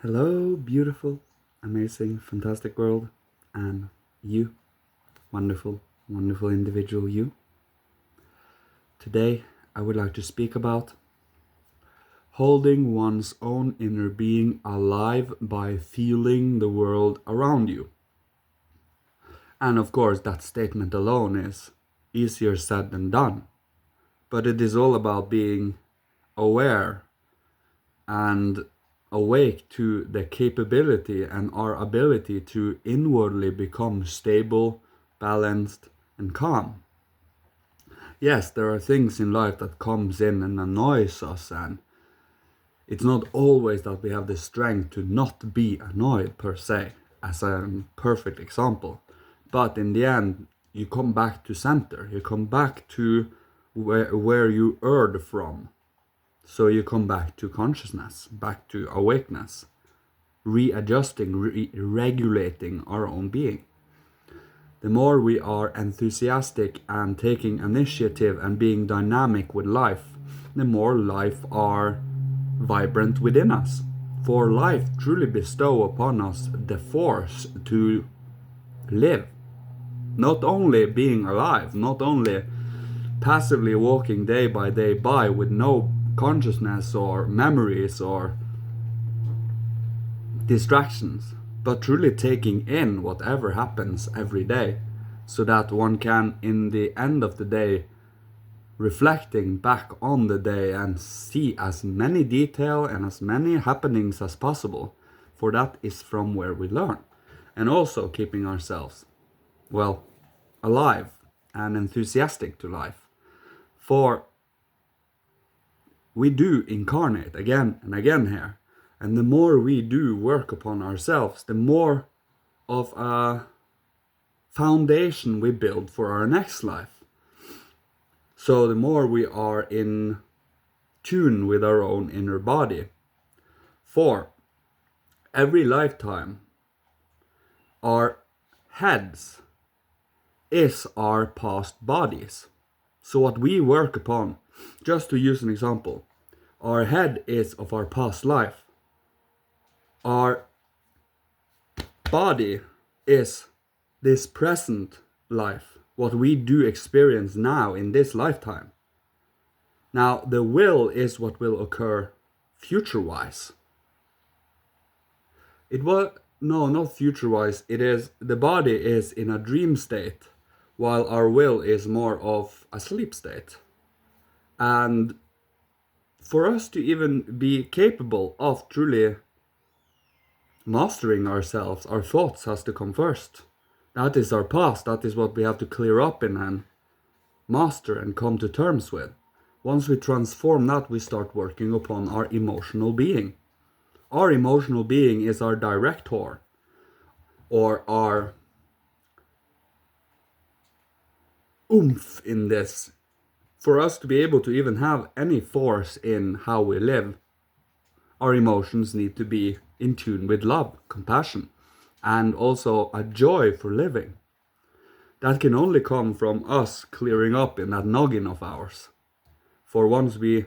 Hello, beautiful, amazing, fantastic world, and you, wonderful, wonderful individual you. Today, I would like to speak about holding one's own inner being alive by feeling the world around you. And of course, that statement alone is easier said than done, but it is all about being aware and awake to the capability and our ability to inwardly become stable, balanced, and calm. Yes, there are things in life that comes in and annoys us, and it's not always that we have the strength to not be annoyed per se, as a perfect example. But in the end, you come back to center. You come back to where you erred from. So you come back to consciousness, back to awakeness, readjusting, regulating our own being. The more we are enthusiastic and taking initiative and being dynamic with life, the more life are vibrant within us. For life truly bestow upon us the force to live. Not only being alive, not only passively walking day by day by with no consciousness or memories or distractions, but truly taking in whatever happens every day, so that one can, in the end of the day, reflecting back on the day and see as many detail and as many happenings as possible, for that is from where we learn. And also keeping ourselves, well, alive and enthusiastic to life. For we do incarnate again and again here. And the more we do work upon ourselves, the more of a foundation we build for our next life. So the more we are in tune with our own inner body. For every lifetime, our heads is our past bodies. So what we work upon, just to use an example, our head is of our past life. Our body is this present life, what we do experience now in this lifetime. Now, the will is what will occur future-wise. Not future-wise. It is, the body is in a dream state, while our will is more of a sleep state. And for us to even be capable of truly mastering ourselves, our thoughts has to come first. That is our past. That is what we have to clear up in and master and come to terms with. Once we transform that, we start working upon our emotional being. Our emotional being is our director, or our oomph in this. For us to be able to even have any force in how we live, our emotions need to be in tune with love, compassion, and also a joy for living. That can only come from us clearing up in that noggin of ours. For once we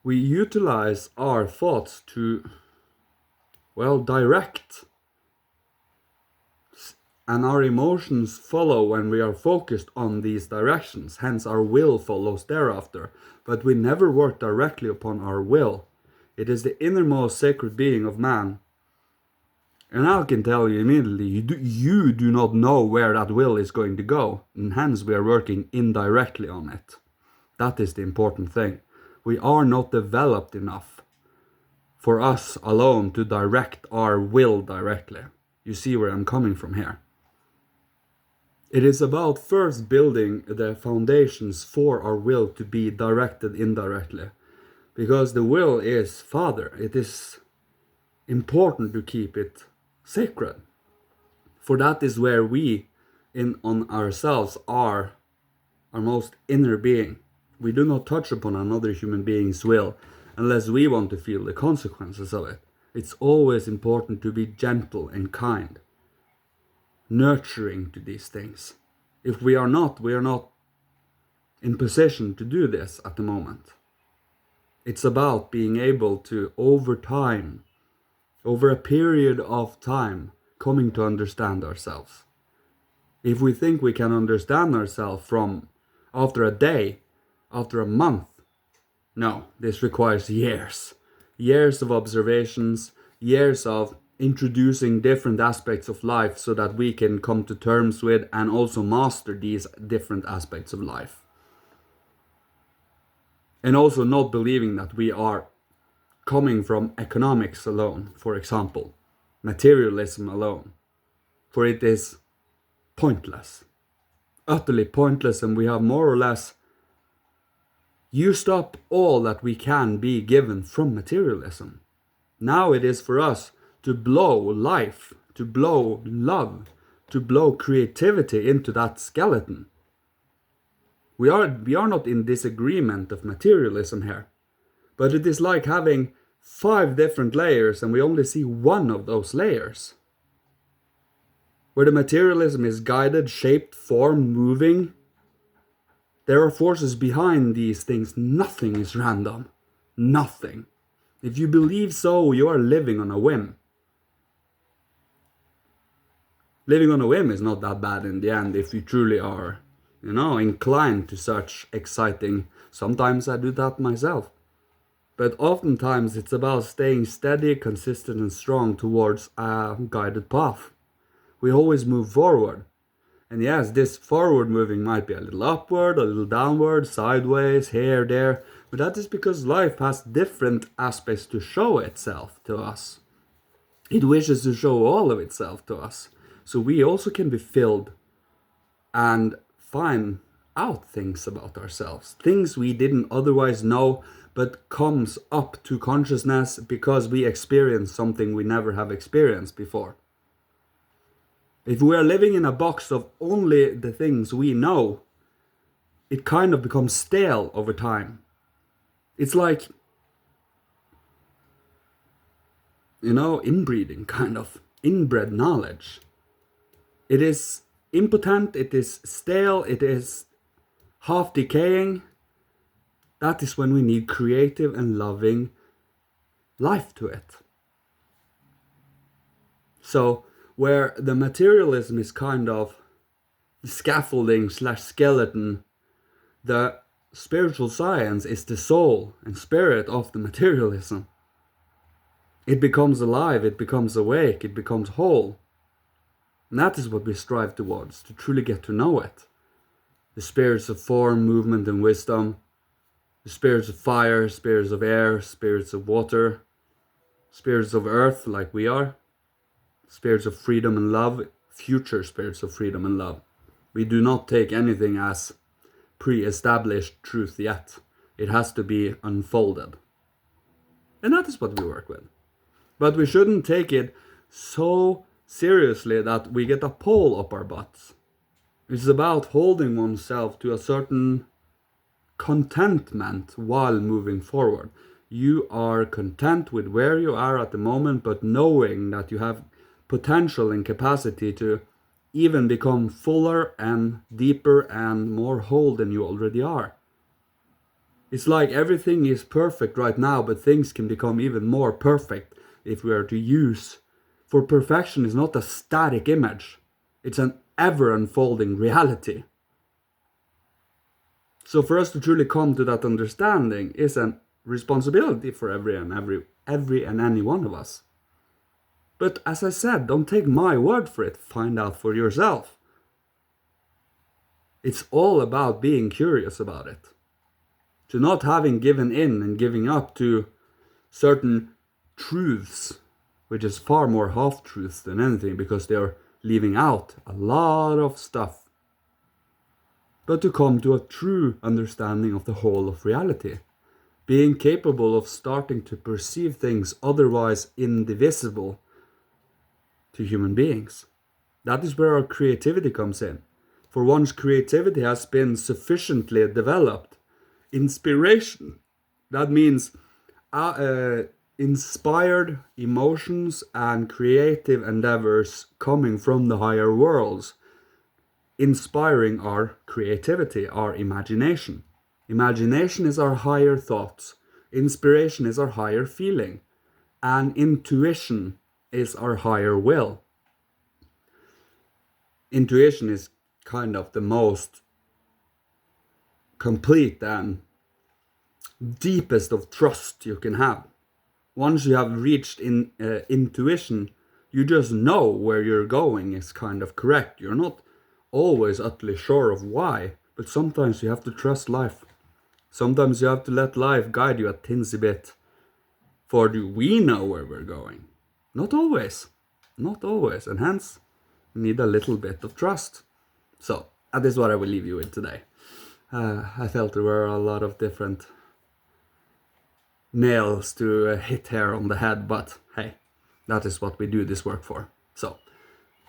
utilize our thoughts to, well, direct, and our emotions follow when we are focused on these directions, hence our will follows thereafter. But we never work directly upon our will. It is the innermost sacred being of man. And I can tell you immediately, you do not know where that will is going to go, and hence we are working indirectly on it. That is the important thing. We are not developed enough for us alone to direct our will directly. You see where I'm coming from here. It is about first building the foundations for our will to be directed indirectly. Because the will is Father. It is important to keep it sacred. For that is where we, on ourselves, are our most inner being. We do not touch upon another human being's will unless we want to feel the consequences of it. It's always important to be gentle and kind, nurturing to these things. If we are not in position to do this at the moment. It's about being able to, over time, over a period of time, coming to understand ourselves. If we think we can understand ourselves from after a day, after a month, no, this requires years. Years of observations, years of introducing different aspects of life so that we can come to terms with and also master these different aspects of life. And also not believing that we are coming from economics alone, for example, materialism alone, for it is pointless, utterly pointless, and we have more or less used up all that we can be given from materialism. Now it is for us to blow life, to blow love, to blow creativity into that skeleton. We are not in disagreement of materialism here, but it is like having 5 different layers and we only see one of those layers. Where the materialism is guided, shaped, formed, moving, there are forces behind these things. Nothing is random. Nothing. If you believe so, you are living on a whim. Living on a whim is not that bad in the end if you truly are, inclined to such exciting. Sometimes I do that myself. But oftentimes it's about staying steady, consistent and strong towards a guided path. We always move forward. And yes, this forward moving might be a little upward, a little downward, sideways, here, there. But that is because life has different aspects to show itself to us. It wishes to show all of itself to us. So we also can be filled and find out things about ourselves. Things we didn't otherwise know, but comes up to consciousness because we experience something we never have experienced before. If we are living in a box of only the things we know, it kind of becomes stale over time. It's like, inbreeding, kind of. Inbred knowledge. It is impotent, it is stale, it is half decaying. That is when we need creative and loving life to it. So, where the materialism is kind of scaffolding / skeleton, the spiritual science is the soul and spirit of the materialism. It becomes alive, it becomes awake, it becomes whole. And that is what we strive towards, to truly get to know it. The spirits of form, movement and wisdom, the spirits of fire, spirits of air, spirits of water, spirits of earth like we are, spirits of freedom and love, future spirits of freedom and love. We do not take anything as pre-established truth yet. It has to be unfolded. And that is what we work with. But we shouldn't take it so seriously that we get a pole up our butts. It's about holding oneself to a certain contentment while moving forward. You are content with where you are at the moment, but knowing that you have potential and capacity to even become fuller and deeper and more whole than you already are. It's like everything is perfect right now, but things can become even more perfect if we are to use. For perfection is not a static image. It's an ever-unfolding reality. So for us to truly come to that understanding is a responsibility for every and any one of us. But as I said, don't take my word for it. Find out for yourself. It's all about being curious about it. To not having given in and giving up to certain truths, which is far more half-truths than anything because they're leaving out a lot of stuff. But to come to a true understanding of the whole of reality. Being capable of starting to perceive things otherwise indivisible to human beings. That is where our creativity comes in. For once creativity has been sufficiently developed, inspiration, that means inspired emotions and creative endeavors coming from the higher worlds, inspiring our creativity, our imagination. Imagination is our higher thoughts. Inspiration is our higher feeling. And intuition is our higher will. Intuition is kind of the most complete and deepest of trust you can have. Once you have reached intuition, you just know where you're going is kind of correct. You're not always utterly sure of why, but sometimes you have to trust life. Sometimes you have to let life guide you a teensy bit. For do we know where we're going? Not always. Not always. And hence, we need a little bit of trust. So, that is what I will leave you with today. I felt there were a lot of different nails to hit here on the head, but hey, that is what we do this work for. So,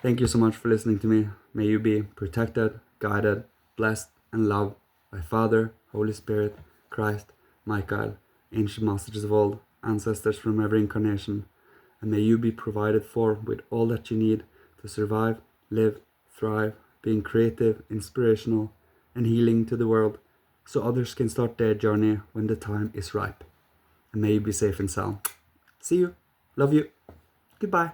thank you so much for listening to me. May you be protected, guided, blessed, and loved by Father, Holy Spirit, Christ, Michael, ancient masters of old, ancestors from every incarnation, and may you be provided for with all that you need to survive, live, thrive, being creative, inspirational, and healing to the world, so others can start their journey when the time is ripe. And may you be safe and sound. See you. Love you. Goodbye.